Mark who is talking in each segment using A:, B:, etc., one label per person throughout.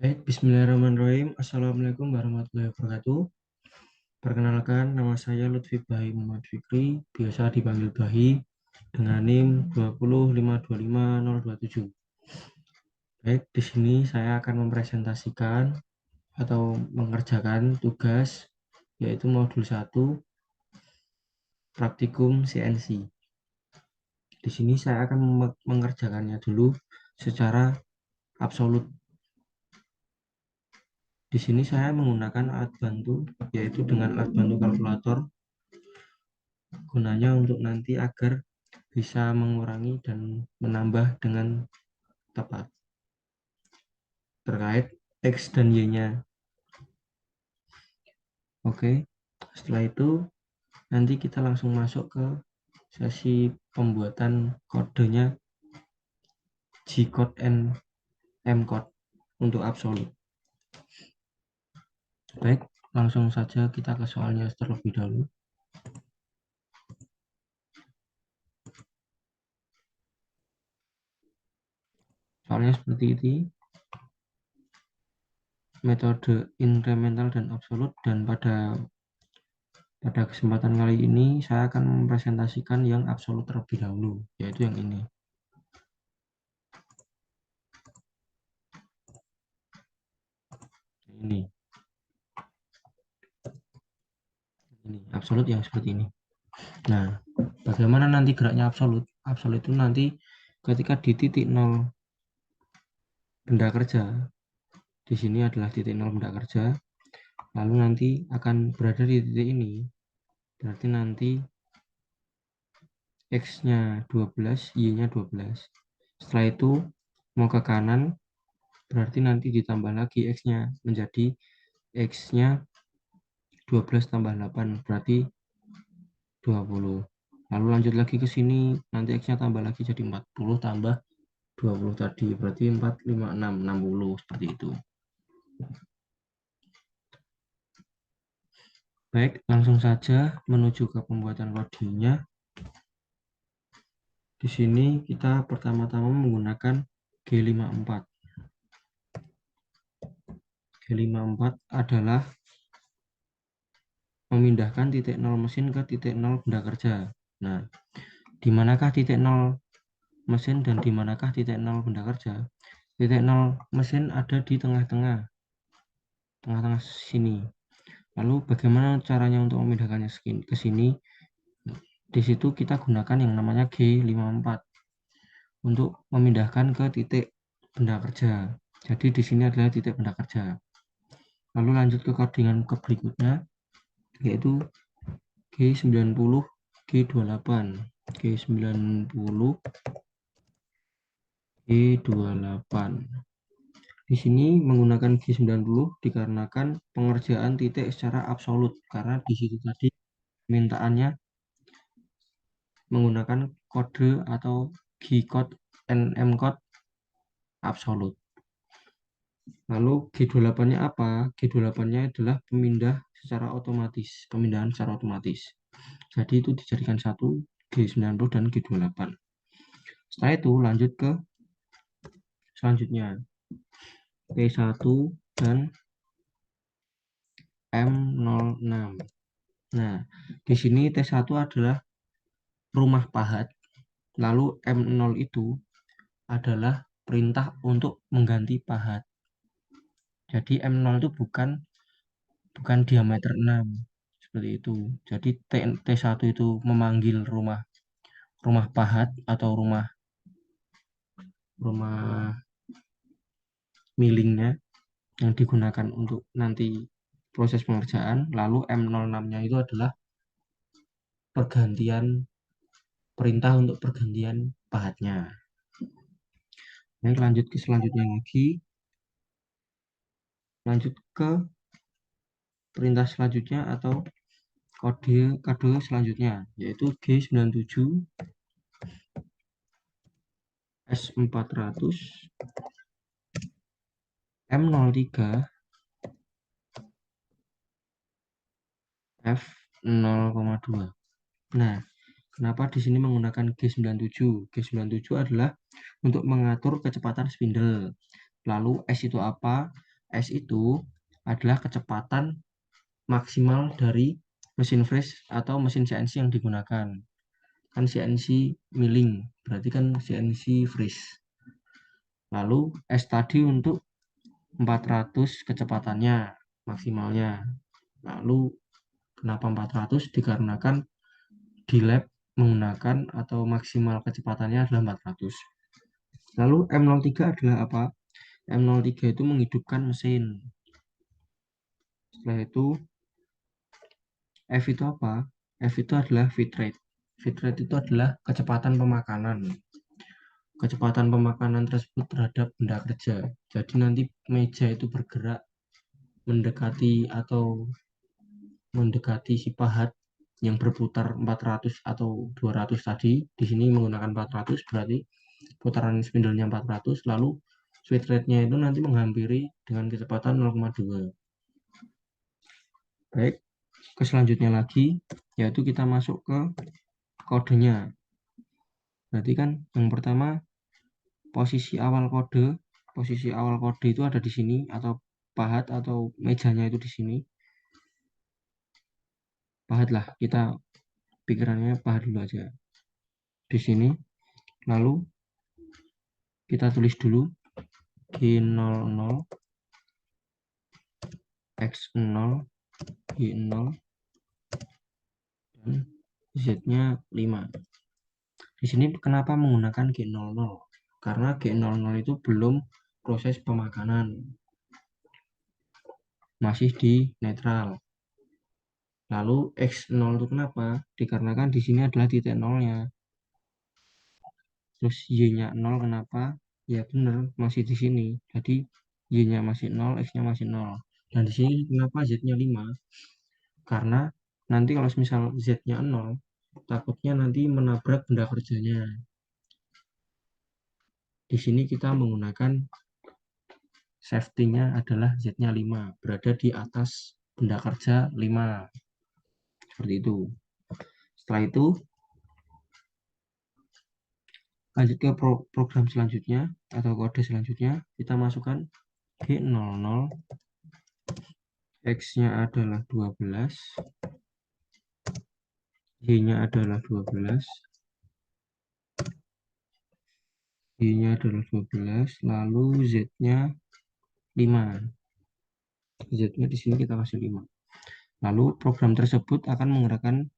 A: Baik, bismillahirrahmanirrahim. Assalamualaikum warahmatullahi wabarakatuh. Perkenalkan, nama saya Lutfi Bahi Muhammad Fikri, biasa dipanggil Bahi, dengan NIM 205252027. Baik, di sini saya akan mempresentasikan atau mengerjakan tugas, yaitu modul 1, praktikum CNC. Di sini saya akan mengerjakannya dulu secara absolut. Di sini saya menggunakan alat bantu, yaitu dengan alat bantu kalkulator, gunanya untuk nanti agar bisa mengurangi dan menambah dengan tepat terkait X dan Y-nya. Oke, setelah itu nanti kita langsung masuk ke sesi pembuatan kodenya G-code and M-code untuk absolut. Baik, langsung saja kita ke soalnya terlebih dahulu. Soalnya seperti ini, metode incremental dan absolut, dan pada kesempatan kali ini saya akan mempresentasikan yang absolut terlebih dahulu, yaitu yang ini. Ini absolut yang seperti ini. Nah, bagaimana nanti geraknya absolut? Absolut itu nanti ketika di titik 0 benda kerja, di sini adalah titik 0 benda kerja, lalu nanti akan berada di titik ini, berarti nanti X-nya 12, Y-nya 12. Setelah itu mau ke kanan, berarti nanti ditambah lagi X-nya menjadi X-nya 12 tambah 8, berarti 20. Lalu lanjut lagi ke sini, nanti X-nya tambah lagi jadi 40 tambah 20 tadi, berarti 4, 5, 6, 60, seperti itu. Baik, langsung saja menuju ke pembuatan kodenya. Di sini kita pertama-tama menggunakan G54. G54 adalah memindahkan titik 0 mesin ke titik 0 benda kerja. Nah, di manakah titik 0 mesin dan di manakah titik 0 benda kerja? Titik 0 mesin ada di tengah-tengah sini. Lalu bagaimana caranya untuk memindahkannya ke sini? Di situ kita gunakan yang namanya G54 untuk memindahkan ke titik benda kerja. Jadi di sini adalah titik benda kerja. Lalu lanjut ke codingan ke berikutnya, yaitu G90, G28, G90, G28. Di sini menggunakan G90 dikarenakan pengerjaan titik secara absolut, karena di situ tadi permintaannya menggunakan kode atau G-code and M-code absolut. Lalu G28-nya apa? G28-nya adalah pemindahan secara otomatis. Jadi itu dijadikan satu, G90 dan G28. Setelah itu lanjut ke selanjutnya, T1 dan M06. Nah, di sini T1 adalah rumah pahat, lalu M0 itu adalah perintah untuk mengganti pahat. Jadi M0 itu bukan diameter 6 seperti itu. Jadi T1 itu memanggil rumah pahat atau rumah millingnya yang digunakan untuk nanti proses pengerjaan. Lalu M06-nya itu adalah perintah untuk pergantian pahatnya. Nah, lanjut ke selanjutnya lagi. Lanjut ke perintah selanjutnya atau kode selanjutnya, yaitu G97, S400, M03, F0,2. Nah, kenapa di sini menggunakan G97? G97 adalah untuk mengatur kecepatan spindle. Lalu S itu apa? S itu adalah kecepatan maksimal dari mesin freeze atau mesin CNC yang digunakan. Kan CNC milling, berarti kan CNC freeze. Lalu S tadi untuk 400 kecepatannya maksimalnya. Lalu kenapa 400? Dikarenakan di lab menggunakan atau maksimal kecepatannya adalah 400. Lalu M03 adalah apa? M03 itu menghidupkan mesin. Setelah itu F itu apa? F itu adalah feed rate. Feed rate itu adalah kecepatan pemakanan. Kecepatan pemakanan tersebut terhadap benda kerja. Jadi nanti meja itu bergerak mendekati si pahat yang berputar 400 atau 200 tadi. Di sini menggunakan 400 berarti putaran spindlenya 400, lalu feed rate-nya itu nanti menghampiri dengan kecepatan 0,2. Baik, ke selanjutnya lagi, yaitu kita masuk ke kodenya. Berarti kan yang pertama posisi awal kode itu ada di sini, atau pahat atau mejanya itu di sini. Pahat lah, kita pikirannya pahat dulu aja. Di sini, lalu kita tulis dulu G00, X0, Y0, dan Z-nya 5. Di sini kenapa menggunakan G00? Karena G00 itu belum proses pemakanan, masih di netral. Lalu X0 itu kenapa? Dikarenakan di sini adalah titik nolnya. Terus Y-nya 0 kenapa? Ya benar, masih di sini. Jadi Y-nya masih 0, X-nya masih 0. Dan di sini kenapa Z-nya 5? Karena nanti kalau misal Z-nya 0, takutnya nanti menabrak benda kerjanya. Di sini kita menggunakan safety-nya adalah Z-nya 5, berada di atas benda kerja 5. Seperti itu. Setelah itu, lanjut ke program selanjutnya atau kode selanjutnya. Kita masukkan G00, X-nya adalah 12, Y-nya adalah 12, Y-nya adalah 12, lalu Z-nya 5. Z-nya di sini kita kasih 5. Lalu program tersebut akan menggerakkan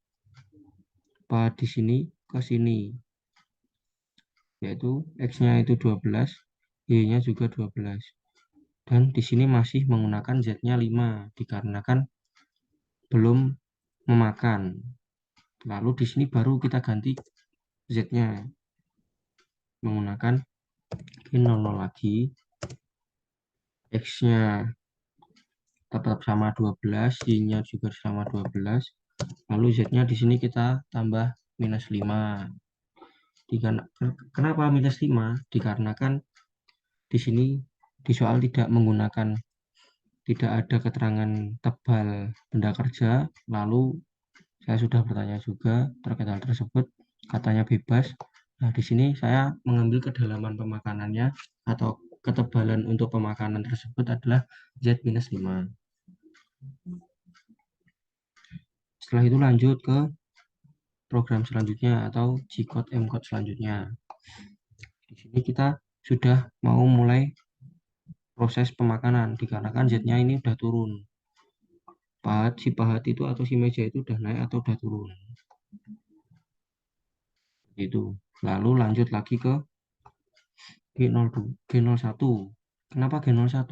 A: pahat di sini ke sini, yaitu X-nya itu 12, Y-nya juga 12. Dan di sini masih menggunakan Z-nya 5, dikarenakan belum memakan. Lalu di sini baru kita ganti Z-nya menggunakan G00 lagi. X-nya tetap sama 12, Y-nya juga sama 12. Lalu Z-nya di sini kita tambah minus 5. Kenapa minus 5? Dikarenakan di sini di soal tidak ada keterangan tebal benda kerja. Lalu saya sudah bertanya juga terkait hal tersebut, katanya bebas. Nah, di sini saya mengambil kedalaman pemakanannya atau ketebalan untuk pemakanan tersebut adalah Z-5. Setelah itu lanjut ke program selanjutnya atau G-code M-code selanjutnya. Di sini kita sudah mau mulai proses pemakanan dikarenakan Z-nya ini udah turun. Si pahat itu atau si meja itu udah naik atau udah turun. Itu. Lalu lanjut lagi ke G01. Kenapa G01?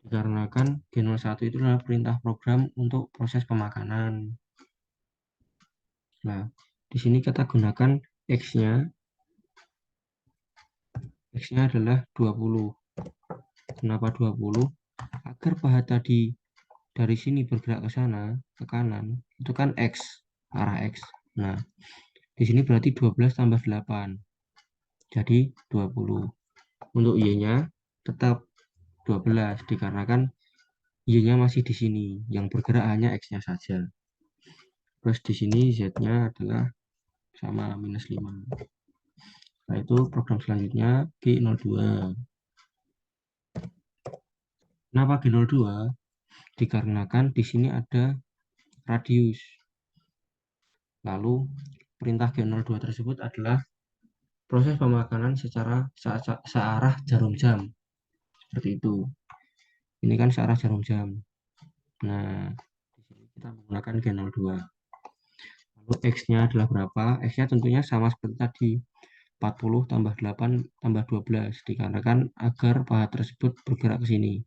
A: Dikarenakan G01 itu adalah perintah program untuk proses pemakanan. Nah, di sini kita gunakan X-nya. X-nya adalah 20. Kenapa 20? Agar pahat tadi dari sini bergerak ke sana, ke kanan, itu kan X, arah X. Nah, di sini berarti 12 tambah 8. Jadi 20. Untuk Y-nya tetap 12 dikarenakan Y-nya masih di sini, yang bergerak hanya X-nya saja. Terus di sini Z-nya adalah sama minus 5. Nah, itu program selanjutnya G02. Kenapa G02? Dikarenakan di sini ada radius. Lalu perintah G02 tersebut adalah proses pemakanan secara searah jarum jam. Seperti itu. Ini kan searah jarum jam. Nah, di sini kita menggunakan G02. Lalu X-nya adalah berapa? X-nya tentunya sama seperti tadi. 40 tambah 8 tambah 12. Dikarenakan agar pahat tersebut bergerak ke sini.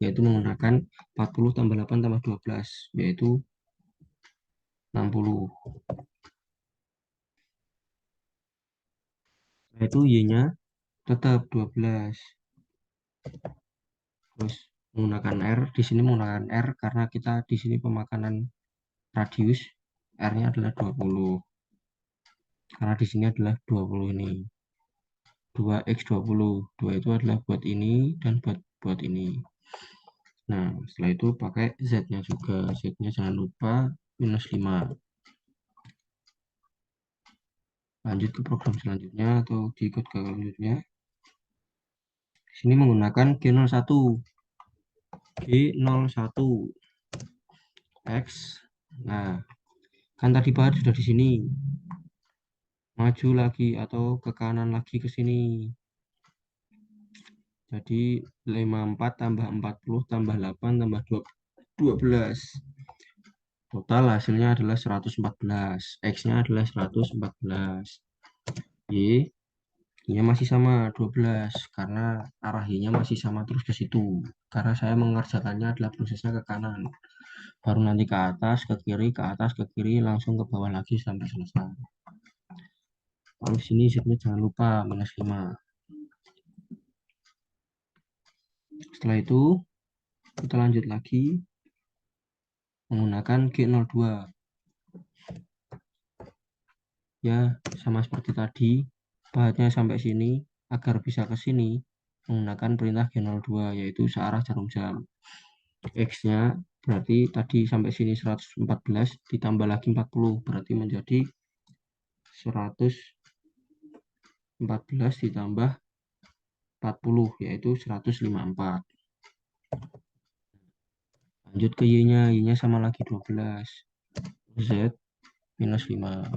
A: Yaitu menggunakan 40 tambah 8 tambah 12. Yaitu 60. Nah, itu Y-nya tetap 12. Terus menggunakan R, di sini menggunakan R karena kita di sini pemakanan radius, R-nya adalah 20. Karena di sini adalah 20 ini. 2x20. 2 itu adalah buat ini dan buat ini. Nah, setelah itu pakai Z-nya juga. Z-nya jangan lupa minus 5. Lanjut ke program selanjutnya atau diikut ke selanjutnya. Di sini menggunakan G01. G01 X. Nah, kan tadi pahat sudah di sini. Maju lagi atau ke kanan lagi ke sini. Jadi 54 tambah 40 tambah 8 tambah 12. Total hasilnya adalah 114. X-nya adalah 114. Y, Y-nya masih sama 12 karena arah Y-nya masih sama terus ke situ. Karena saya mengerjakannya adalah prosesnya ke kanan. Baru nanti ke atas, ke kiri, ke atas, ke kiri, langsung ke bawah lagi sampai selesai. Lalu sini Z-nya jangan lupa minus 5. Setelah itu kita lanjut lagi menggunakan G02. Ya, sama seperti tadi, pahatnya sampai sini. Agar bisa ke sini, menggunakan perintah G02, yaitu searah jarum jam. X-nya berarti tadi sampai sini 114, ditambah lagi 40, berarti menjadi 114 ditambah 40, yaitu 154. Lanjut ke Y-nya, Y-nya sama lagi 12. Z minus 5.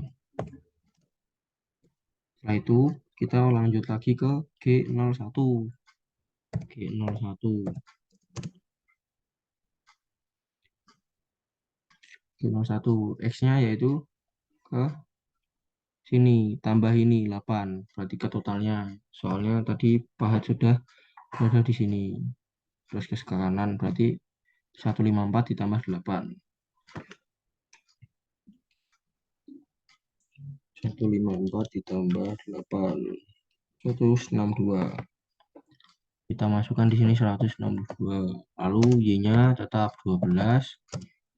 A: Setelah itu kita lanjut lagi ke G01. G01. G01 X-nya yaitu ke sini, tambah ini 8. Berarti ke totalnya. Soalnya tadi pahat sudah berada di sini. Terus ke kanan berarti 154 ditambah 8. 154 ditambah 8. 162. Kita masukkan di sini 162. Lalu Y-nya tetap 12.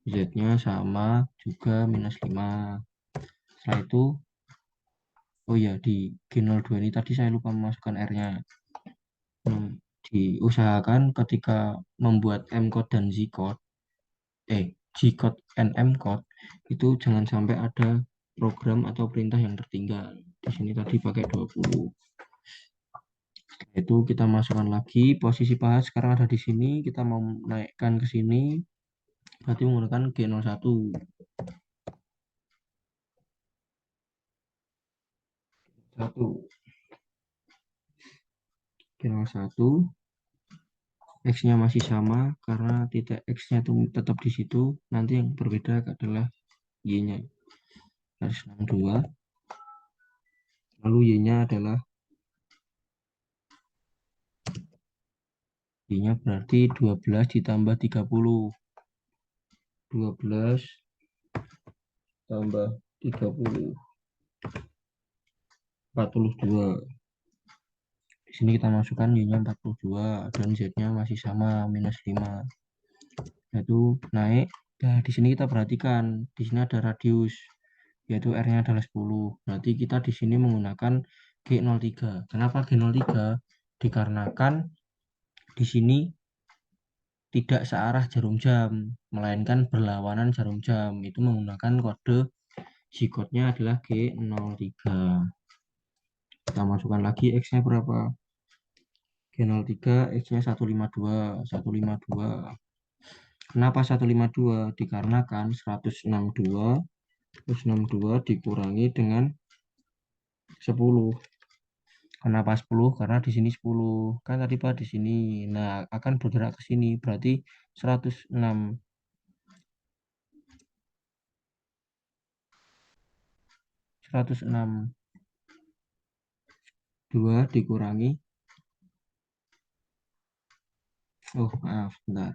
A: Z-nya sama juga minus 5. Setelah itu, oh ya, di G02 ini tadi saya lupa memasukkan R-nya. Diusahakan ketika membuat M-code dan Z-code, G-code and M-code, itu jangan sampai ada program atau perintah yang tertinggal. Di sini tadi pakai 20. Setelah itu kita masukkan lagi posisi pahat sekarang ada di sini, kita mau naikkan ke sini, berarti menggunakan G01. G01 X-nya masih sama karena titik X-nya itu tetap di situ. Nanti yang berbeda adalah Y-nya. 162. Lalu Y-nya adalah Y-nya berarti 12 ditambah 30. 12 tambah 30. 42. Di sini kita masukkan Y-nya 42 dan Z-nya masih sama minus 5. Yaitu naik. Nah, di sini kita perhatikan di sini ada radius yaitu R-nya adalah 10. Berarti kita di sini menggunakan G03. Kenapa G03? Dikarenakan di sini tidak searah jarum jam, melainkan berlawanan jarum jam. Itu menggunakan kode G-code-nya adalah G03. Kita masukkan lagi X-nya berapa? G03 X-nya 152. 152. Kenapa 152? Dikarenakan 162 dikurangi dengan 10. Kenapa 10? Karena di sini 10. Kan tadi Pak di sini. Nah, akan bergerak ke sini. Berarti 106. 106. 2 dikurangi. Oh, maaf, bentar.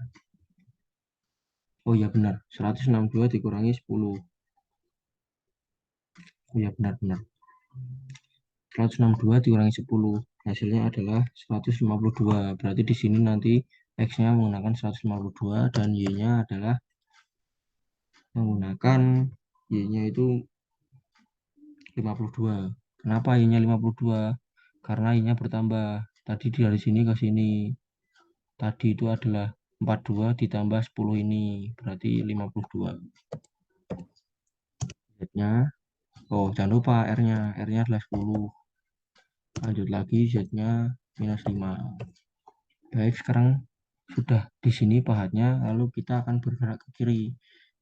A: Oh ya benar. 162 dikurangi 10. Oh ya benar-benar. 162 dikurangi 10. Hasilnya adalah 152. Berarti di sini nanti X-nya menggunakan 152 dan Y-nya adalah menggunakan Y-nya itu 52. Kenapa Y-nya 52? Karena Y-nya bertambah. Tadi dari sini ke sini. Tadi itu adalah 42 ditambah 10 ini. Berarti 52. Z-nya. Oh, jangan lupa R-nya. R-nya adalah 10. Lanjut lagi Z-nya minus 5. Baik, sekarang sudah di sini pahatnya, lalu kita akan bergerak ke kiri.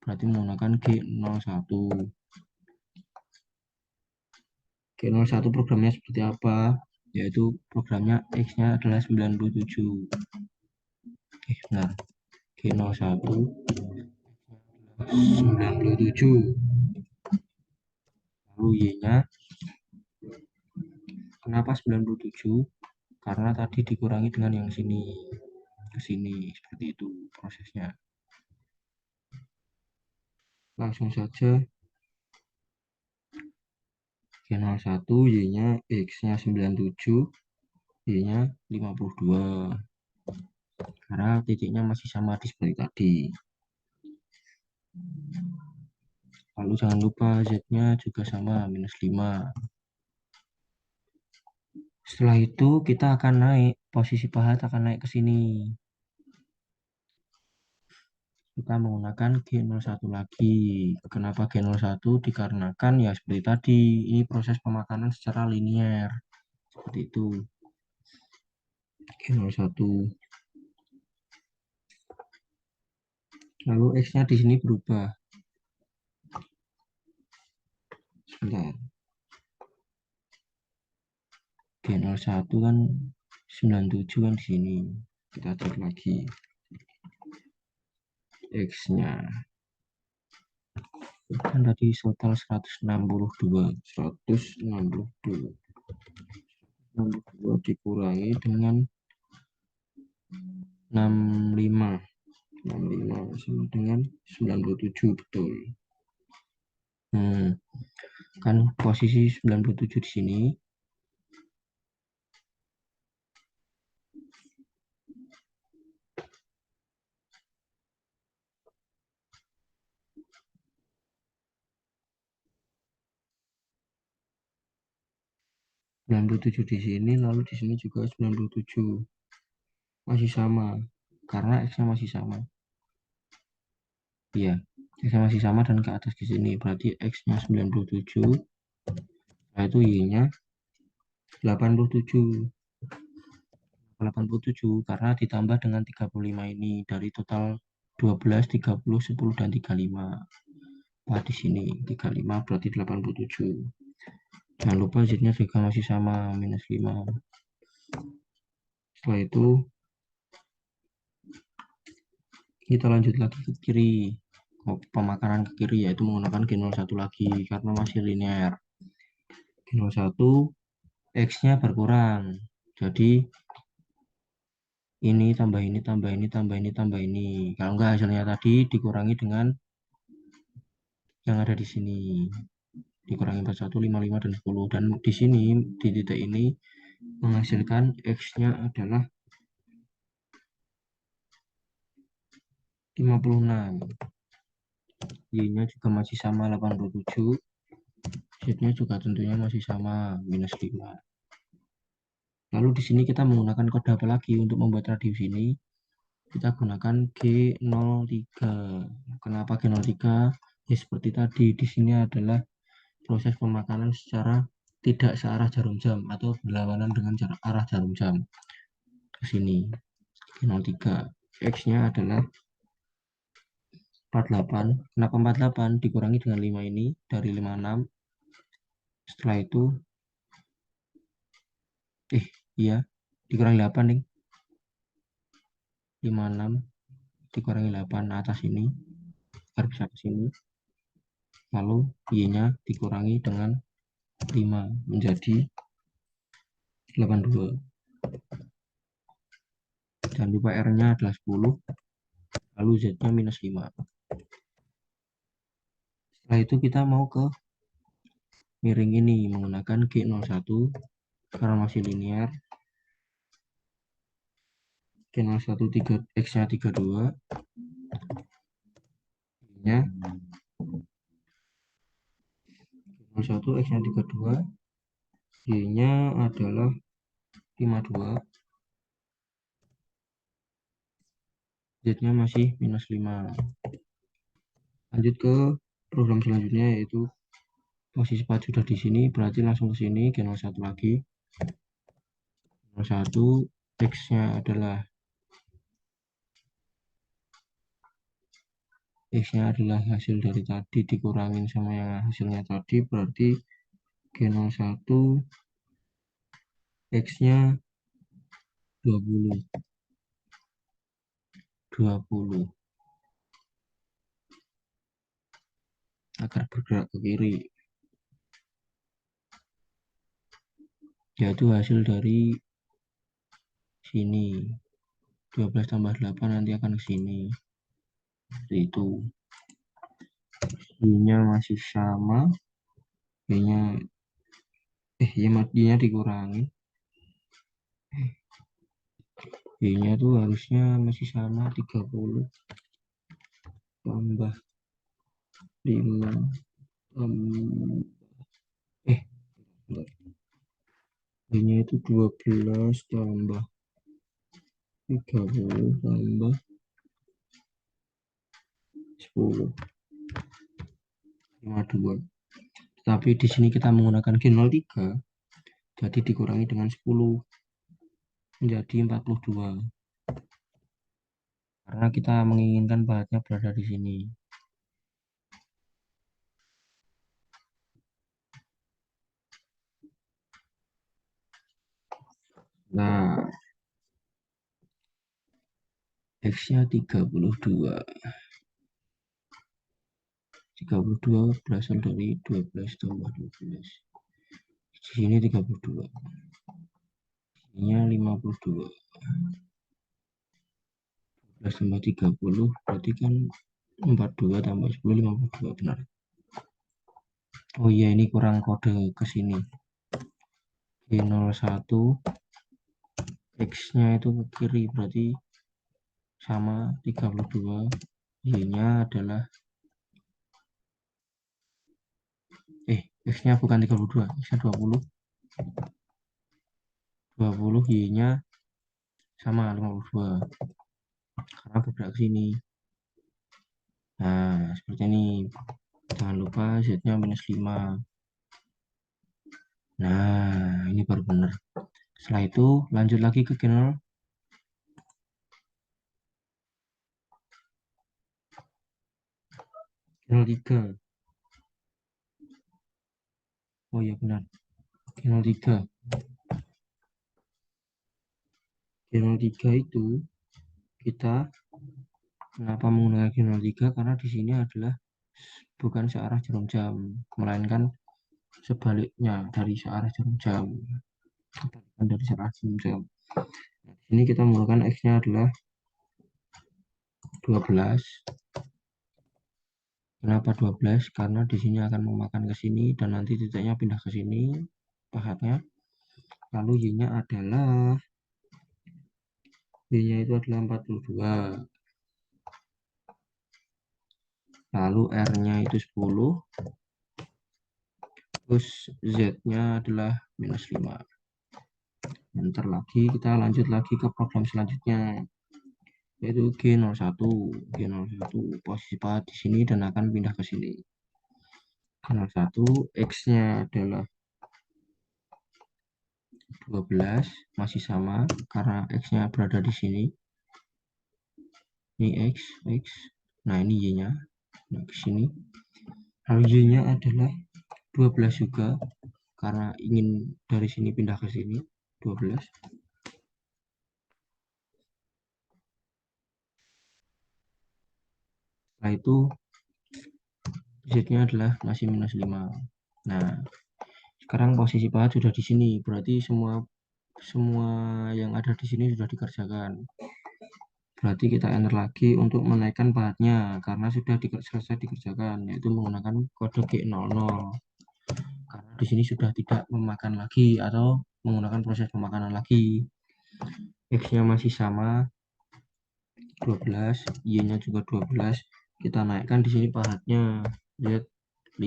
A: Berarti menggunakan G01. G01 programnya seperti apa? Yaitu programnya X-nya adalah 97. Benar. G01 97. Lalu Y-nya, kenapa 97? Karena tadi dikurangi dengan yang sini. Ke sini. Seperti itu prosesnya. Langsung saja G01, Y-nya X-nya 97, Y-nya 52. Karena titiknya masih sama di seperti tadi. Lalu jangan lupa Z-nya juga sama, minus 5. Setelah itu kita akan naik, posisi pahat akan naik ke sini. Kita menggunakan G01 lagi. Kenapa G01? Dikarenakan ya seperti tadi, ini proses pemakanan secara linier. Seperti itu. G01. Lalu X-nya di sini berubah. Sebentar. G01 kan 97 kan di sini. Kita cek lagi. X-nya. Kan tadi total 162. 162 dikurangi dengan 65. 65 sama dengan 97, betul. Kan posisi 97 di sini. Di sini, lalu di sini juga 97. Masih sama, karena X-nya masih sama. Iya, X-nya masih sama dan ke atas di sini. Berarti X-nya 97, nah itu Y-nya 87. 87 karena ditambah dengan 35 ini dari total 12, 30, 10, dan 35. Nah, di sini 35 berarti 87. Jangan lupa Z-nya juga masih sama, minus 5. Setelah itu kita lanjut lagi ke kiri. Pemakaran ke kiri yaitu menggunakan G01 lagi karena masih linear. G01 X-nya berkurang. Jadi ini tambah ini tambah ini tambah ini tambah ini. Kalau enggak hasilnya tadi dikurangi dengan yang ada di sini. Dikurangi 41, 55, dan 10. Dan di sini di titik ini menghasilkan X-nya adalah 56. Y-nya juga masih sama 87. Z-nya juga tentunya masih sama, minus 5. Lalu di sini kita menggunakan kode apa lagi untuk membuat radius ini? Kita gunakan G03. Kenapa G03? Ya seperti tadi, di sini adalah proses pemakanan secara tidak searah jarum jam atau berlawanan dengan arah jarum jam. ke sini, G03. X-nya adalah 48. Kenapa 48? Dikurangi dengan 5 ini, dari 56. Setelah itu, iya, dikurangi 8 nih. 56 dikurangi 8 atas ini, agar bisa ke sini. Lalu Y-nya dikurangi dengan 5, menjadi 82. Jangan lupa R-nya adalah 10, lalu Z-nya minus 5. Setelah itu kita mau ke miring ini menggunakan G01 karena masih linear. G01 X-nya 32, Y-nya G01 X-nya 32, Y-nya adalah 52, Z-nya masih minus 5. Lanjut ke program selanjutnya, yaitu posisi 4 sudah di sini, berarti langsung ke sini, G01 lagi. 01, X-nya adalah hasil dari tadi dikurangin sama yang hasilnya tadi, berarti G01 X-nya 20 agar bergerak ke kiri, yaitu hasil dari sini. 12 tambah 8 nanti akan ke sini, seperti itu. Y-nya masih sama, Y-nya Y-nya dikurangi, Y-nya tuh harusnya masih sama, 30 tambah 5 Y-nya itu 12 tambah 30 tambah 10, 52. Tapi di sini kita menggunakan G03, jadi dikurangi dengan 10, menjadi 42. Karena kita menginginkan bahatnya berada di sini. Nah, X-nya 32. 32 berasal dari 12 tambah 12. Di sini 32. Ini 52. 12 tambah 30 berarti kan 42 tambah 10, 52, benar. Oh iya, ini kurang kode ke sini. G01 X-nya itu ke kiri, berarti sama 32. Y-nya adalah X-nya bukan 32, X-nya 20. 20, Y-nya sama 52. Karena bergerak ke sini. Nah, seperti ini. Jangan lupa Z-nya minus 5. Nah, ini baru benar. Setelah itu, lanjut lagi ke G03. Oh iya benar. G03. G03 itu kita kenapa menggunakan G03? Karena di sini adalah bukan searah jarum jam, melainkan sebaliknya dari searah jarum jam. Kebalikan dari searah jarum jam. Nah, di sini kita menggunakan X-nya adalah 12. Kenapa 12? Karena di sini akan memakan ke sini dan nanti titiknya pindah ke sini pahatnya. Lalu Y-nya adalah Y-nya itu adalah 42. Lalu R-nya itu 10. Terus Z-nya adalah minus 5. Enter lagi, kita lanjut lagi ke program selanjutnya, yaitu G01. G01 posisi pahat di sini dan akan pindah ke sini. G01 X-nya adalah 12 masih sama karena X-nya berada di sini. Ini X. Nah, ini Y-nya. Nah, ke sini. Lalu Y-nya adalah 12 juga karena ingin dari sini pindah ke sini. 12. Setelah itu Z-nya adalah masih minus 5. Nah, sekarang posisi pahat sudah di sini. Berarti semua semua yang ada di sini sudah dikerjakan. Berarti kita enter lagi untuk menaikkan pahatnya karena sudah selesai dikerjakan, yaitu menggunakan kode G00. Karena di sini sudah tidak memakan lagi atau menggunakan proses pemakanan lagi. X-nya masih sama 12, Y-nya juga 12. Kita naikkan di sini pahatnya Z5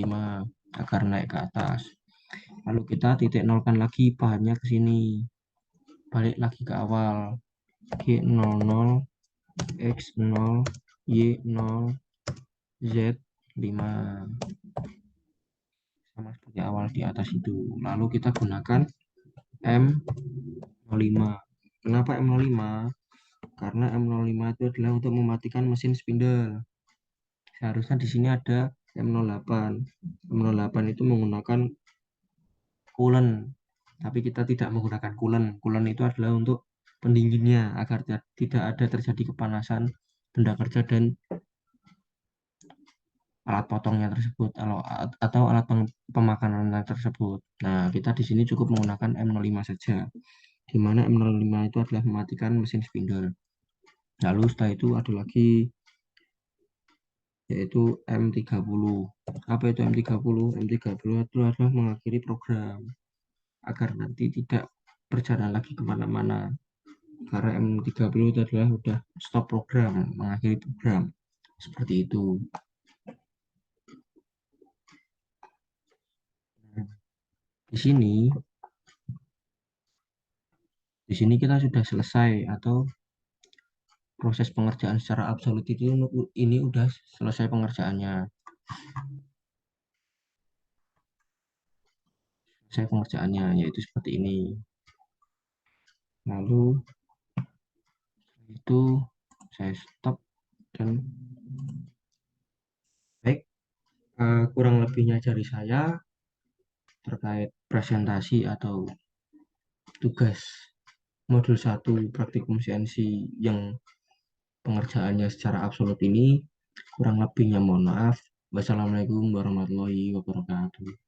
A: agar naik ke atas. Lalu kita titik nolkan lagi pahatnya ke sini. Balik lagi ke awal. G00, X0, Y0, Z5 sama seperti awal di atas itu. Lalu kita gunakan M05. Kenapa M05? Karena M05 itu adalah untuk mematikan mesin spindle. Seharusnya di sini ada M08. M08 itu menggunakan coolant, tapi kita tidak menggunakan coolant. Coolant itu adalah untuk pendinginnya agar tidak ada terjadi kepanasan benda kerja dan alat potongnya tersebut atau alat pemakanan tersebut. Nah, kita di sini cukup menggunakan M05 saja, di mana M05 itu adalah mematikan mesin spindle. Lalu setelah itu ada lagi yaitu M30. Apa itu M30? M30 itu adalah mengakhiri program agar nanti tidak berjalan lagi kemana-mana. Karena M30 itu adalah udah stop program, mengakhiri program. Seperti itu. Di sini kita sudah selesai atau proses pengerjaan secara absolut itu ini udah selesai pengerjaannya. Selesai pengerjaannya yaitu seperti ini. Lalu itu saya stop dan baik, kurang lebihnya dari saya terkait presentasi atau tugas modul 1 praktikum CNC yang pengerjaannya secara absolut ini. Kurang lebihnya mohon maaf. Wassalamualaikum warahmatullahi wabarakatuh.